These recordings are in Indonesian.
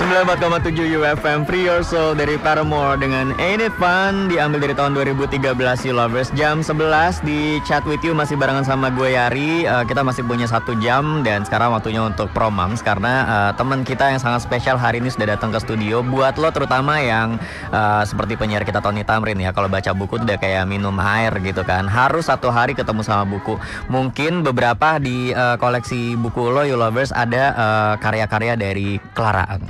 99,7 UFM Free Your Soul dari Paramore dengan Ain't It Fun, diambil dari tahun 2013 You Lovers. Jam 11 di Chat With You masih barengan sama gue Yari. Kita masih punya 1 jam dan sekarang waktunya untuk Promams karena teman kita yang sangat spesial hari ini sudah datang ke studio. Buat lo terutama yang seperti penyiar kita Tony Tamrin ya, kalau baca buku tuh udah kayak minum air gitu kan. Harus 1 hari ketemu sama buku. Mungkin beberapa di koleksi buku lo You Lovers ada karya-karya dari Clara Ang.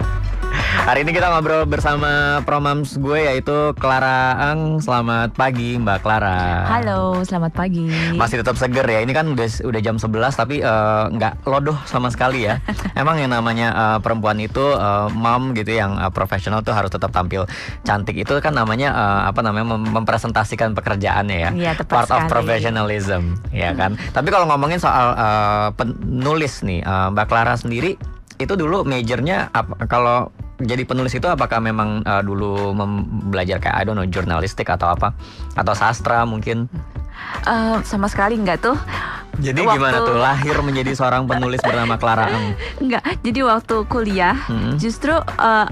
Hari ini kita ngobrol bersama Promams gue yaitu Clara Ang. Selamat pagi Mbak Clara. Halo, selamat pagi. Masih tetap seger ya. Ini kan udah jam 11 tapi nggak lodoh sama sekali ya. Emang yang namanya perempuan itu mom gitu yang profesional tuh harus tetap tampil cantik. Itu kan namanya mempresentasikan pekerjaannya ya. Iya, Part tepat of sekali. professionalism ya kan. Tapi kalau ngomongin soal penulis nih, Mbak Clara sendiri itu dulu majornya kalau jadi penulis itu apakah memang dulu belajar kayak jurnalistik atau apa, atau sastra mungkin? Sama sekali enggak tuh. Jadi gimana tuh lahir menjadi seorang penulis bernama Clara Ang? Enggak, jadi waktu kuliah justru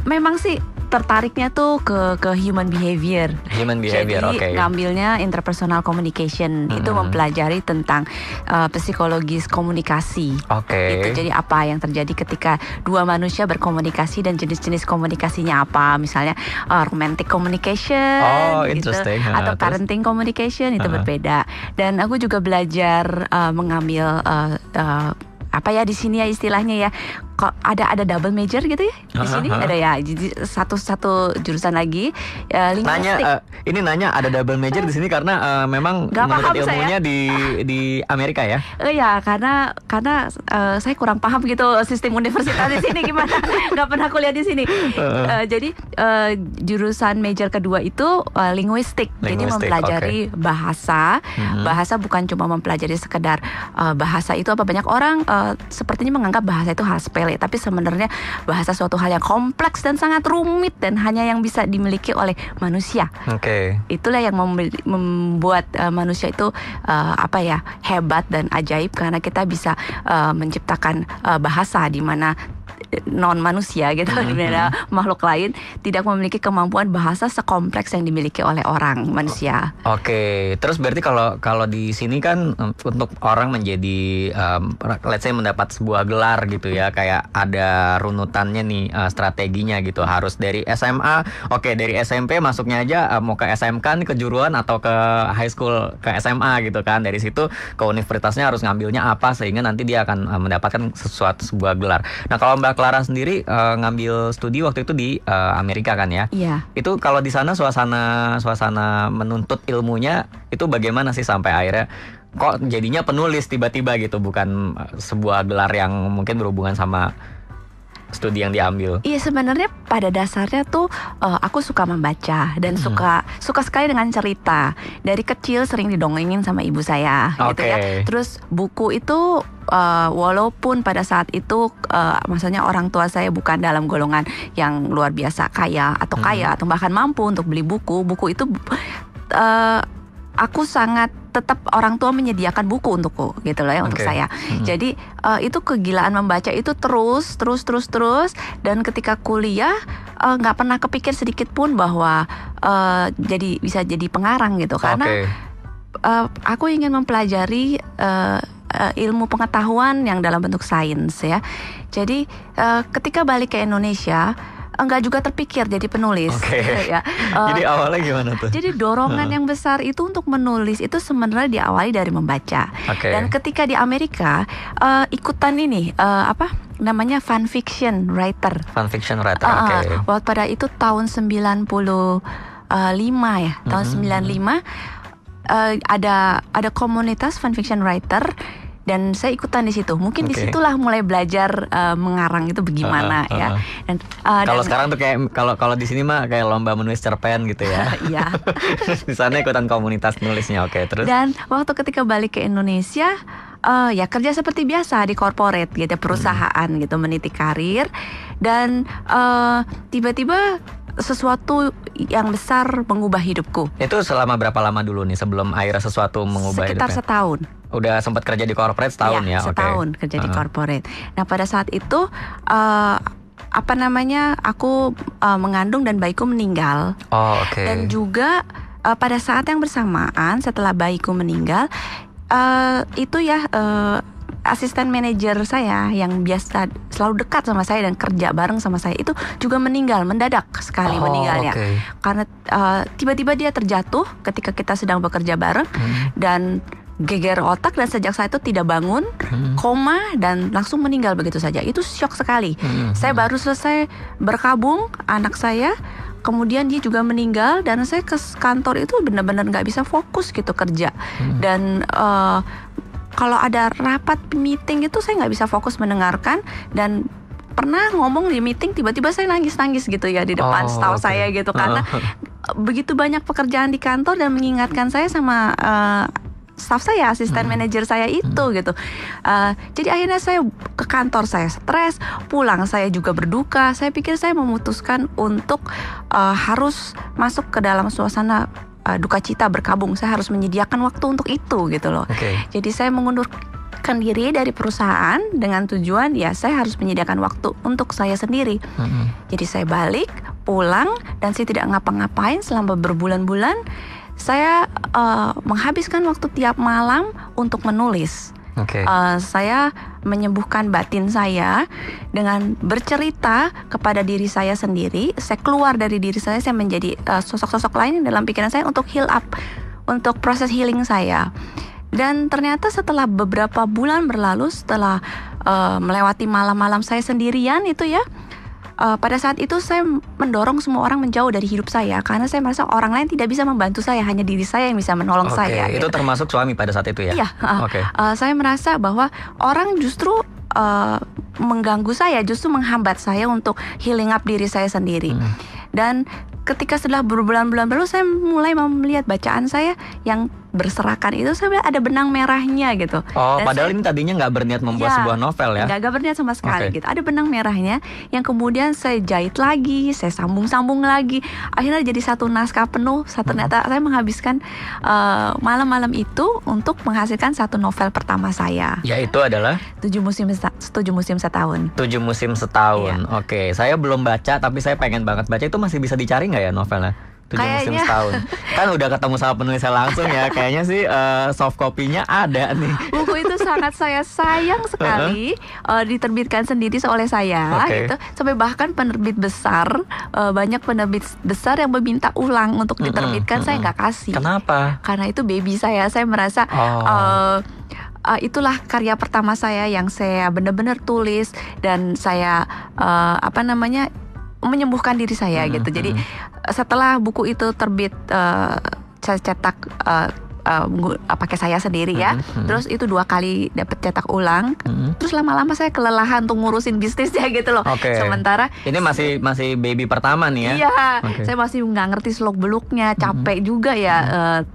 memang sih tertariknya tuh ke human behavior. Human behavior, jadi oke. ngambilnya interpersonal communication. Itu mempelajari tentang psikologis komunikasi. Oke. Itu jadi apa yang terjadi ketika dua manusia berkomunikasi dan jenis-jenis komunikasinya apa. Misalnya romantic communication gitu, interesting. atau parenting communication itu berbeda. Dan aku juga belajar mengambil apa ya di sini ya istilahnya ya, kok ada double major gitu ya di sini ada ya, jadi satu jurusan lagi linguistik. Nanya ada double major di sini karena memang Gak menurut paham ilmunya di Amerika ya. Ya karena saya kurang paham gitu sistem universitas di sini gimana, nggak pernah kuliah di sini. Jadi jurusan major kedua itu linguistik, jadi mempelajari bahasa. Bahasa bukan cuma mempelajari sekedar bahasa itu apa, banyak orang sepertinya menganggap bahasa itu hal sepele, tapi sebenarnya bahasa suatu hal yang kompleks dan sangat rumit dan hanya yang bisa dimiliki oleh manusia. Oke. Itulah yang membuat manusia itu hebat dan ajaib, karena kita bisa menciptakan bahasa di mana non manusia gitu, di mana makhluk lain tidak memiliki kemampuan bahasa sekompleks yang dimiliki oleh orang manusia. Oke, terus berarti kalau di sini kan untuk orang menjadi let's say mendapat sebuah gelar gitu ya, kayak ada runutannya nih, strateginya gitu. Harus dari SMA, dari SMP masuknya aja mau ke SMK nih, kejuruan atau ke high school ke SMA gitu kan. Dari situ ke universitasnya harus ngambilnya apa sehingga nanti dia akan mendapatkan sebuah gelar. Nah, kalau Mbak Clara sendiri ngambil studi waktu itu di Amerika kan ya? Iya. Itu kalau di sana suasana menuntut ilmunya itu bagaimana sih sampai akhirnya kok jadinya penulis tiba-tiba gitu, bukan sebuah gelar yang mungkin berhubungan sama studi yang diambil? Iya, sebenarnya pada dasarnya tuh aku suka membaca dan suka sekali dengan cerita. Dari kecil sering didongengin sama ibu saya gitu ya. Terus buku itu walaupun pada saat itu maksudnya orang tua saya bukan dalam golongan yang luar biasa kaya atau bahkan mampu untuk beli buku itu aku sangat tetap orang tua menyediakan buku untukku gitu loh ya, untuk saya. Jadi itu kegilaan membaca itu terus dan ketika kuliah nggak pernah kepikir sedikit pun bahwa bisa jadi pengarang gitu, karena aku ingin mempelajari ilmu pengetahuan yang dalam bentuk sains ya. Jadi ketika balik ke Indonesia enggak juga terpikir jadi penulis. Ya. Jadi awalnya gimana tuh? Jadi dorongan yang besar itu untuk menulis itu sebenarnya diawali dari membaca. Dan ketika di Amerika ikutan ini namanya fun fiction writer. Fun fiction writer. Waktu pada itu tahun 95 ya. Tahun 95 ada komunitas fun fiction writer. Dan saya ikutan di situ. Mungkin disitulah mulai belajar mengarang itu bagaimana ya. Dan kalau sekarang tuh kayak kalau di sini mah kayak lomba menulis cerpen gitu ya. Iya. Di sana ikutan komunitas nulisnya. Terus. Dan waktu ketika balik ke Indonesia, ya kerja seperti biasa di corporate gitu, perusahaan gitu, meniti karir. Dan tiba-tiba sesuatu yang besar mengubah hidupku. Itu selama berapa lama dulu nih sebelum akhirnya sesuatu mengubah Sekitar hidupnya? setahun. Udah sempat kerja di corporate setahun ya? Setahun kerja di corporate. Nah pada saat itu aku mengandung dan bayiku meninggal. Oh, oke. Dan juga pada saat yang bersamaan setelah bayiku meninggal, itu ya asisten manajer saya yang biasa selalu dekat sama saya dan kerja bareng sama saya itu juga meninggal mendadak sekali meninggalnya. Okay. Karena tiba-tiba dia terjatuh ketika kita sedang bekerja bareng dan geger otak, dan sejak saat itu tidak bangun, koma, dan langsung meninggal begitu saja. Itu syok sekali. Saya baru selesai berkabung anak saya, kemudian dia juga meninggal, dan saya ke kantor itu benar-benar nggak bisa fokus gitu kerja. Dan kalau ada rapat meeting itu saya nggak bisa fokus mendengarkan, dan pernah ngomong di meeting tiba-tiba saya nangis-nangis gitu ya di depan staff saya gitu, karena begitu banyak pekerjaan di kantor dan mengingatkan saya sama staff saya, asisten manajer saya itu gitu. Jadi akhirnya saya ke kantor, saya stres, pulang saya juga berduka. Saya pikir saya memutuskan untuk harus masuk ke dalam suasana duka cita, berkabung. Saya harus menyediakan waktu untuk itu gitu loh. Jadi saya mengundurkan diri dari perusahaan dengan tujuan ya saya harus menyediakan waktu untuk saya sendiri. Jadi saya balik, pulang, dan saya tidak ngapa-ngapain selama berbulan-bulan. Saya menghabiskan waktu tiap malam untuk menulis. Saya menyembuhkan batin saya dengan bercerita kepada diri saya sendiri. Saya keluar dari diri saya menjadi sosok-sosok lain dalam pikiran saya untuk heal up, untuk proses healing saya. Dan ternyata setelah beberapa bulan berlalu, setelah melewati malam-malam saya sendirian itu ya, pada saat itu saya mendorong semua orang menjauh dari hidup saya, karena saya merasa orang lain tidak bisa membantu saya, hanya diri saya yang bisa menolong saya. Itu gitu. termasuk suami pada saat itu ya? Iya. Saya merasa bahwa orang justru mengganggu saya, justru menghambat saya untuk healing up diri saya sendiri. Dan ketika setelah berbulan-bulan berlalu, saya mulai melihat bacaan saya yang berserakan itu, saya melihat ada benang merahnya gitu. Dan padahal ini tadinya nggak berniat membuat sebuah novel ya? Nggak berniat sama sekali gitu. Ada benang merahnya yang kemudian saya jahit lagi, saya sambung-sambung lagi. Akhirnya jadi satu naskah penuh. Ternyata saya menghabiskan malam-malam itu untuk menghasilkan satu novel pertama saya. Yaitu adalah? 7 musim setahun. 7 musim setahun. Oke, saya belum baca tapi saya pengen banget baca. Itu masih bisa dicari nggak ya novelnya? 7 musim setahun. Kan udah ketemu sama penulisnya langsung ya. Kayaknya sih soft copy-nya ada nih. Buku itu sangat saya sayang sekali diterbitkan sendiri oleh saya gitu. Sampai bahkan penerbit besar, banyak penerbit besar yang meminta ulang untuk diterbitkan. Saya nggak kasih. Kenapa? Karena itu baby saya. Saya merasa itulah karya pertama saya yang saya benar-benar tulis, dan saya menyembuhkan diri saya gitu. Jadi setelah buku itu terbit, saya cetak pakai saya sendiri ya. Terus itu 2 kali dapat cetak ulang. Terus lama-lama saya kelelahan untuk ngurusin bisnisnya gitu loh. Sementara ini masih baby pertama nih ya. Iya. Saya masih nggak ngerti seluk beluknya, capek juga ya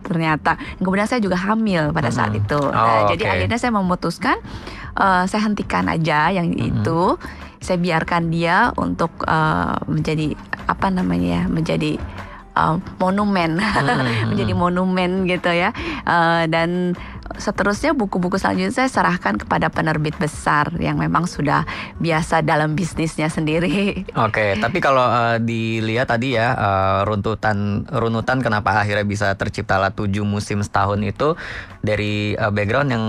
ternyata. Kemudian saya juga hamil pada saat itu. Jadi akhirnya saya memutuskan saya hentikan aja yang itu. Saya biarkan dia untuk menjadi menjadi monumen, menjadi monumen gitu ya. Dan seterusnya buku-buku selanjutnya saya serahkan kepada penerbit besar yang memang sudah biasa dalam bisnisnya sendiri. Tapi kalau dilihat tadi ya runutan kenapa akhirnya bisa terciptalah 7 musim setahun itu dari background yang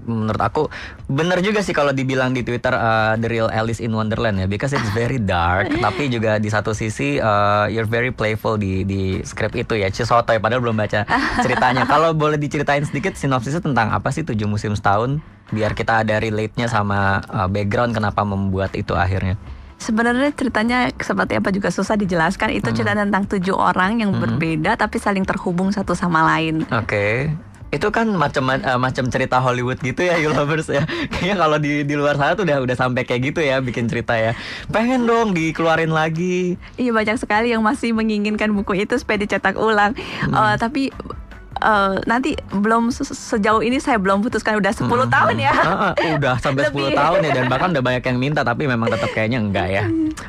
menurut aku benar juga sih kalau dibilang di Twitter the real Alice in Wonderland ya, because it's very dark tapi juga di satu sisi you're very playful di skrip itu ya. Cisotoy padahal belum baca ceritanya. Kalau boleh diceritain sedikit sinopsisnya tentang apa sih 7 musim setahun, biar kita ada relate-nya sama background kenapa membuat itu akhirnya. Sebenarnya ceritanya seperti apa juga susah dijelaskan. Itu cerita tentang 7 orang yang berbeda tapi saling terhubung satu sama lain. Itu kan macam cerita Hollywood gitu ya, You Lovers ya. Kayaknya kalau di luar sana tuh udah sampai kayak gitu ya bikin cerita ya. Pengen dong dikeluarin lagi. Iya, banyak sekali yang masih menginginkan buku itu supaya dicetak ulang. Tapi nanti belum sejauh ini saya belum putuskan, udah 10 tahun ya. Udah sampai 10 tahun ya, dan bahkan udah banyak yang minta tapi memang tetap kayaknya enggak ya.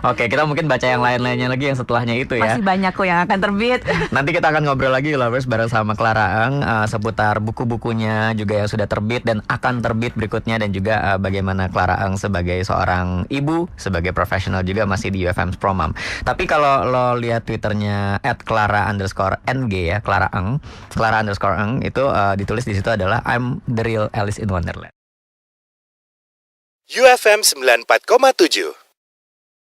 Oke, kita mungkin baca yang lain-lainnya lagi yang setelahnya itu ya. Masih banyak kok yang akan terbit. Nanti kita akan ngobrol lagi lovers bareng sama Clara Eng seputar buku-bukunya juga yang sudah terbit dan akan terbit berikutnya, dan juga bagaimana Clara Eng sebagai seorang ibu, sebagai profesional juga masih di UFM Promam. Tapi kalau lo lihat Twitternya @Clara_NG ya, Clara _Eng itu ditulis di situ adalah I'm the real Alice in Wonderland. UFM 94,7